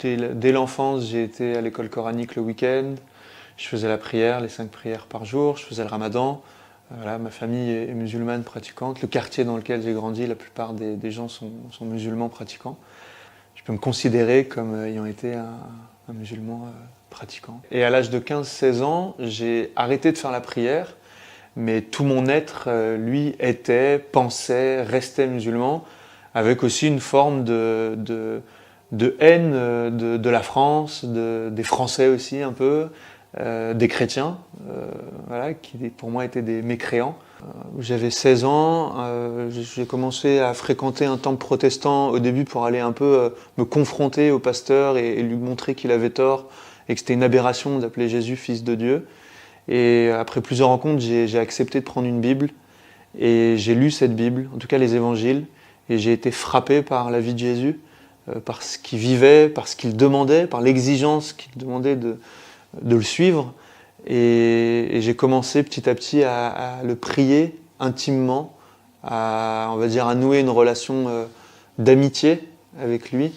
Dès l'enfance, j'ai été à l'école coranique le week-end. Je faisais la prière, les 5 prières par jour. Je faisais le ramadan. Voilà, ma famille est musulmane pratiquante. Le quartier dans lequel j'ai grandi, la plupart des gens sont musulmans pratiquants. Je peux me considérer comme ayant été un musulman pratiquant. Et à l'âge de 15-16 ans, j'ai arrêté de faire la prière, mais tout mon être, lui, pensait, restait musulman, avec aussi une forme de haine de la France, des Français aussi un peu, des chrétiens, voilà, qui pour moi étaient des mécréants. J'avais 16 ans, j'ai commencé à fréquenter un temple protestant au début pour aller un peu me confronter au pasteur et lui montrer qu'il avait tort et que c'était une aberration d'appeler Jésus fils de Dieu. Et après plusieurs rencontres, j'ai accepté de prendre une Bible et j'ai lu cette Bible, en tout cas les évangiles, et j'ai été frappé par la vie de Jésus, par ce qu'il vivait, par ce qu'il demandait, par l'exigence qu'il demandait de le suivre. Et j'ai commencé petit à petit à le prier intimement, on va dire, à nouer une relation d'amitié avec lui,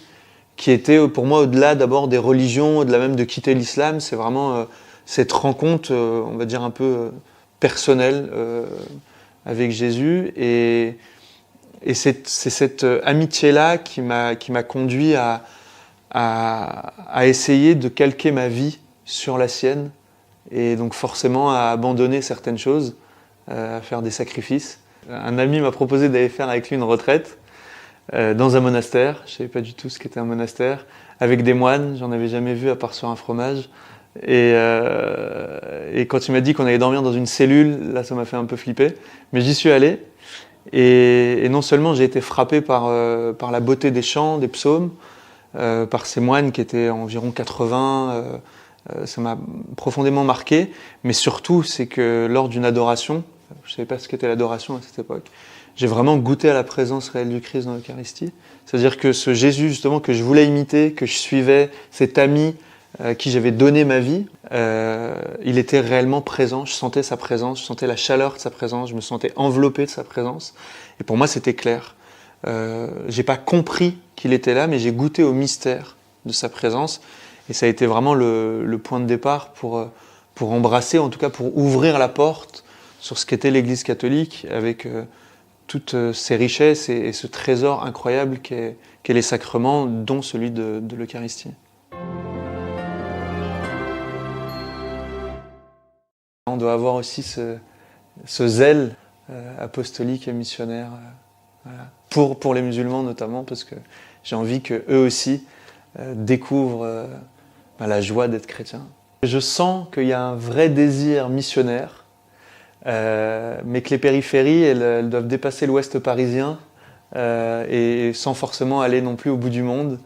qui était pour moi au-delà d'abord des religions, au-delà même de quitter l'islam. C'est vraiment cette rencontre, on va dire, un peu personnelle avec Jésus. Et c'est cette amitié-là qui m'a conduit à essayer de calquer ma vie sur la sienne, et donc forcément à abandonner certaines choses, à faire des sacrifices. Un ami m'a proposé d'aller faire avec lui une retraite dans un monastère. Je ne savais pas du tout ce qu'était un monastère, avec des moines. J'en avais jamais vu à part sur un fromage. Et quand il m'a dit qu'on allait dormir dans une cellule, là ça m'a fait un peu flipper. Mais j'y suis allé. Et non seulement j'ai été frappé par la beauté des chants, des psaumes, par ces moines qui étaient environ 80, ça m'a profondément marqué, mais surtout c'est que lors d'une adoration, je ne savais pas ce qu'était l'adoration à cette époque, j'ai vraiment goûté à la présence réelle du Christ dans l'Eucharistie. C'est-à-dire que ce Jésus justement que je voulais imiter, que je suivais, cet ami à qui j'avais donné ma vie, il était réellement présent, je sentais sa présence, je sentais la chaleur de sa présence, je me sentais enveloppé de sa présence, et pour moi c'était clair. J'ai pas compris qu'il était là, mais j'ai goûté au mystère de sa présence, et ça a été vraiment le point de départ pour embrasser, en tout cas pour ouvrir la porte sur ce qu'était l'Église catholique, avec toutes ses richesses et ce trésor incroyable qu'est les sacrements, dont celui de l'Eucharistie. On doit avoir aussi ce zèle apostolique et missionnaire, voilà. Pour les musulmans notamment, parce que j'ai envie qu'eux aussi découvrent la joie d'être chrétien. Je sens qu'il y a un vrai désir missionnaire, mais que les périphéries, elles doivent dépasser l'ouest parisien, et sans forcément aller non plus au bout du monde.